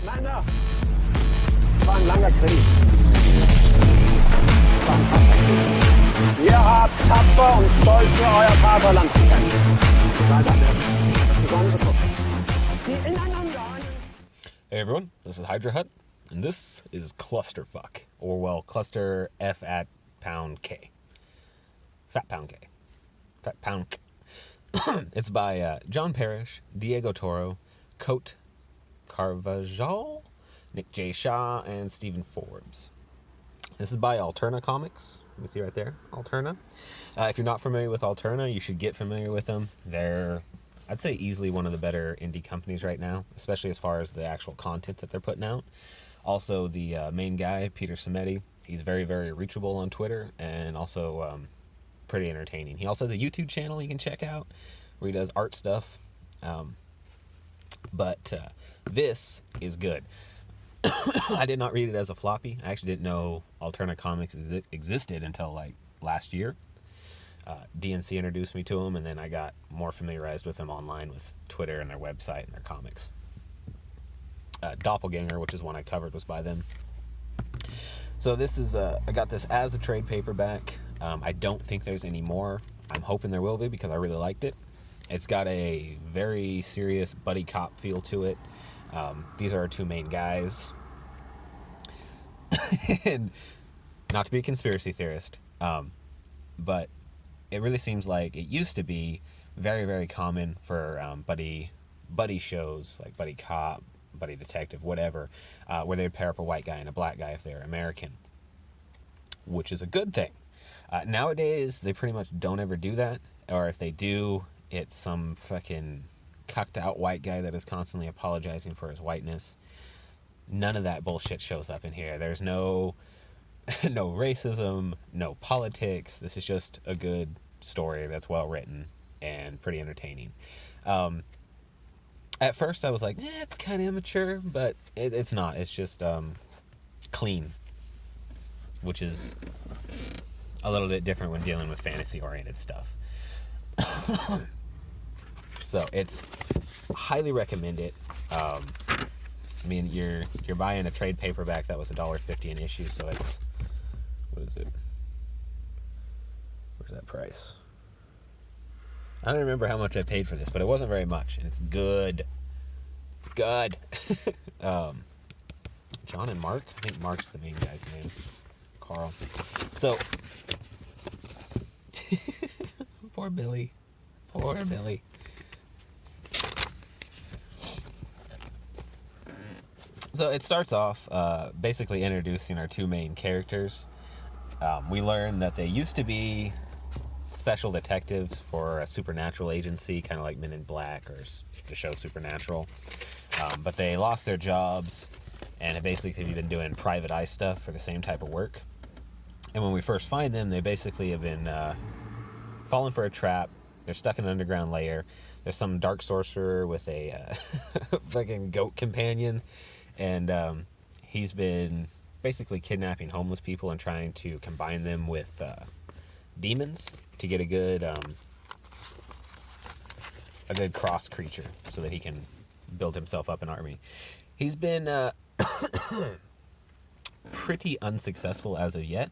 Männer, es war ein langer Krieg. Es war ein harter Krieg. Ihr habt tapfer und stolz für euer Vaterland gekämpft. Seid eine besondere Truppe, die ineinander einen... Hey everyone, this is Hydra Hut, and this is Clusterfuck, or well, Cluster F at pound K. Fat pound K. Fat pound K. It's by Jon Parrish, Diego Torro, Kote, Carvajal, Nick J. Shaw, and Stephen Forbes. This is by Alterna Comics. You can see right there, Alterna. If you're not familiar with Alterna, you should get familiar with them. They're, I'd say, easily one of the better indie companies right now, especially as far as the actual content that they're putting out. Also, the main guy, Peter Samedi, he's very, very reachable on Twitter, and also pretty entertaining. He also has a YouTube channel you can check out where he does art stuff. But this is good. I did not read it as a floppy. I actually didn't know Alterna Comics existed until like last year. DNC introduced me to them, and then I got more familiarized with them online with Twitter and their website and their comics. Doppelganger, which is one I covered, was by them. So this is, I got this as a trade paperback. I don't think there's any more. I'm hoping there will be because I really liked it. It's got a very serious buddy cop feel to it. These are our two main guys. And not to be a conspiracy theorist, but it really seems like it used to be very, very common for buddy shows, like buddy cop, buddy detective, whatever, where they'd pair up a white guy and a black guy if they're American, which is a good thing. Nowadays, they pretty much don't ever do that, or if they do, it's some fucking cucked out white guy that is constantly apologizing for his whiteness. None of that bullshit shows up in here. There's no racism, no politics. This is just a good story that's well written and pretty entertaining. At first I was like, it's kind of immature, but it's not. It's just clean, which is a little bit different when dealing with fantasy-oriented stuff. So it's highly recommend it. I mean, you're buying a trade paperback that was $1.50 an issue, so it's, what is it? Where's that price? I don't remember how much I paid for this, but it wasn't very much, and it's good. It's good. John and Mark? I think Mark's the main guy's name. Carl. So, poor Billy. Poor Billy. So it starts off basically introducing our two main characters. We learn that they used to be special detectives for a supernatural agency, kind of like Men in Black or the show Supernatural. But they lost their jobs and basically have been doing private eye stuff for the same type of work. And when we first find them, they basically have been fallen for a trap. They're stuck in an underground layer. There's some dark sorcerer with a fucking goat companion. And he's been basically kidnapping homeless people and trying to combine them with demons to get a good cross creature so that he can build himself up an army. He's been pretty unsuccessful as of yet,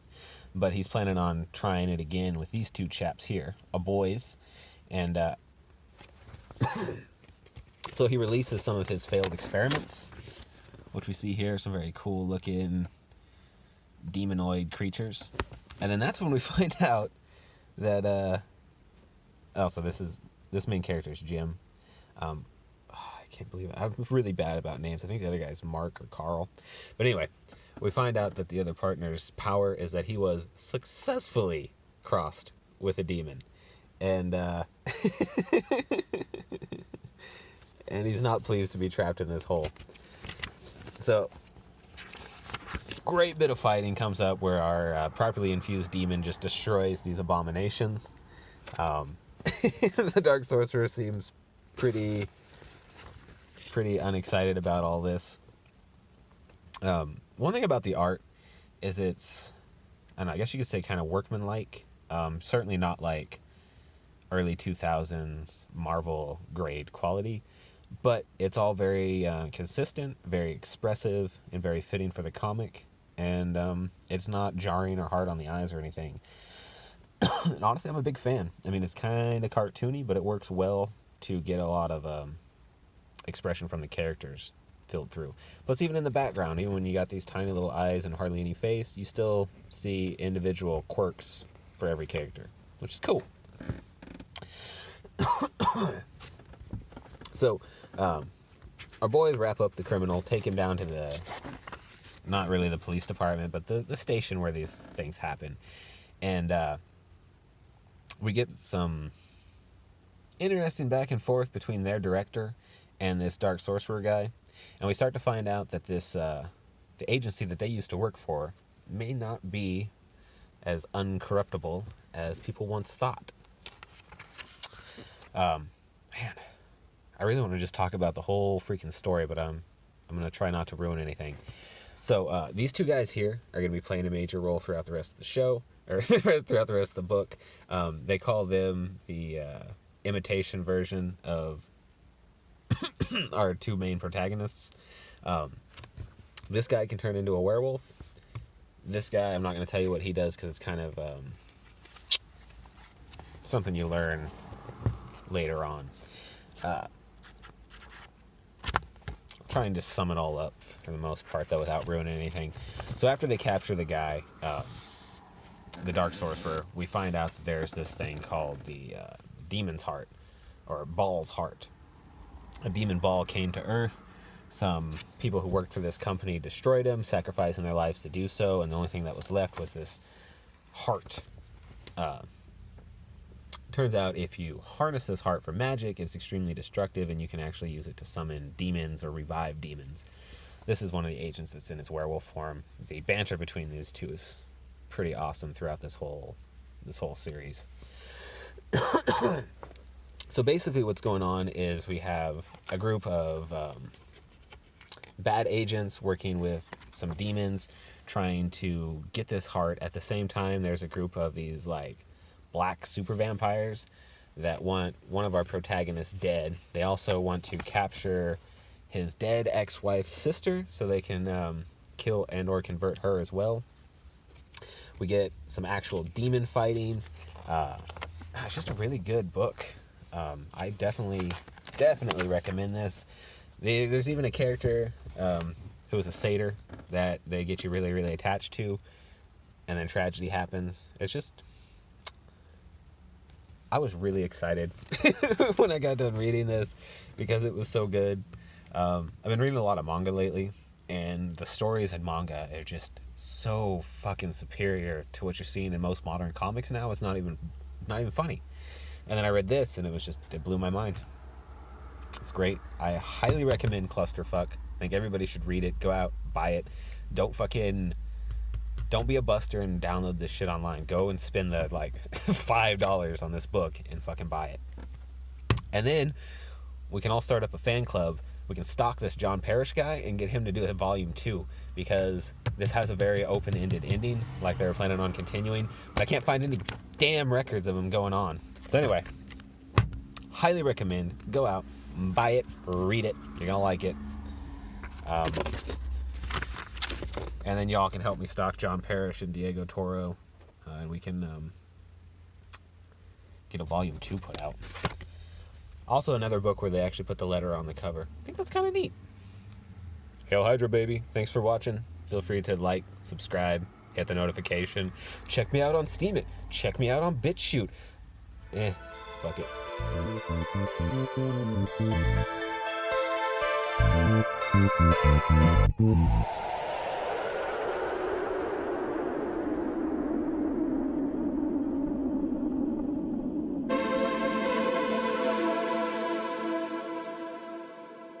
but he's planning on trying it again with these two chaps here, boys. And so he releases some of his failed experiments, which we see here, some very cool looking demonoid creatures. And then that's when we find out that, so this main character is Jim. I can't believe it. I'm really bad about names. I think the other guy's Mark or Carl. But anyway, we find out that the other partner's power is that he was successfully crossed with a demon. And, and he's not pleased to be trapped in this hole. So, great bit of fighting comes up where our properly infused demon just destroys these abominations. The Dark Sorcerer seems pretty unexcited about all this. One thing about the art is it's, I don't know, I guess you could say kind of workmanlike. Certainly not like early 2000s Marvel grade quality, But it's all very consistent, very expressive, and very fitting for the comic. And it's not jarring or hard on the eyes or anything. And honestly, I'm a big fan. I mean, it's kind of cartoony, but it works well to get a lot of expression from the characters filled through. Plus, even in the background, even when you got these tiny little eyes and hardly any face, you still see individual quirks for every character, which is cool. So, our boys wrap up the criminal, take him down to the, not really the police department, but the station where these things happen. And we get some interesting back and forth between their director and this dark sorcerer guy. And we start to find out that this, the agency that they used to work for may not be as uncorruptible as people once thought. Man, I really want to just talk about the whole freaking story, but I'm going to try not to ruin anything. So these two guys here are going to be playing a major role throughout the rest of the show, or throughout the rest of the book. They call them the imitation version of our two main protagonists. This guy can turn into a werewolf. This guy, I'm not going to tell you what he does because it's kind of something you learn later on. Try and just sum it all up for the most part, though, without ruining anything. So after they capture the guy, the dark sorcerer, we find out that there's this thing called the demon's heart, or ball's heart. A demon ball came to Earth. Some people who worked for this company destroyed him, sacrificing their lives to do so, and the only thing that was left was this heart. Turns out if you harness this heart for magic, it's extremely destructive, and you can actually use it to summon demons or revive demons. This is one of the agents that's in its werewolf form. The banter between these two is pretty awesome throughout this whole series. So basically what's going on is we have a group of bad agents working with some demons trying to get this heart. At the same time, there's a group of these like black super vampires that want one of our protagonists dead. They also want to capture his dead ex-wife's sister so they can kill and or convert her as well. We get some actual demon fighting. It's just a really good book. I definitely recommend this. There's even a character who is a satyr that they get you really, really attached to, and then tragedy happens. It's just, I was really excited when I got done reading this because it was so good. I've been reading a lot of manga lately, and the stories in manga are just so fucking superior to what you're seeing in most modern comics now. It's not even funny. And then I read this, and it blew my mind. It's great. I highly recommend Clusterf. I think everybody should read it. Go out, buy it. Don't be a buster and download this shit online. Go and spend the like $5 on this book and fucking buy it. And then we can all start up a fan club. We can stalk this Jon Parrish guy and get him to do a volume 2, because this has a very open-ended ending, like they were planning on continuing. But I can't find any damn records of him going on. So anyway, highly recommend. Go out, buy it, read it. You're gonna like it. And then y'all can help me stock Jon Parrish and Diego Torro, and we can get a volume 2 put out. Also another book where they actually put the letter on the cover. I think that's kind of neat. Hail Hydra, baby. Thanks for watching. Feel free to like, subscribe, hit the notification. Check me out on Steemit. Check me out on BitChute. Fuck it.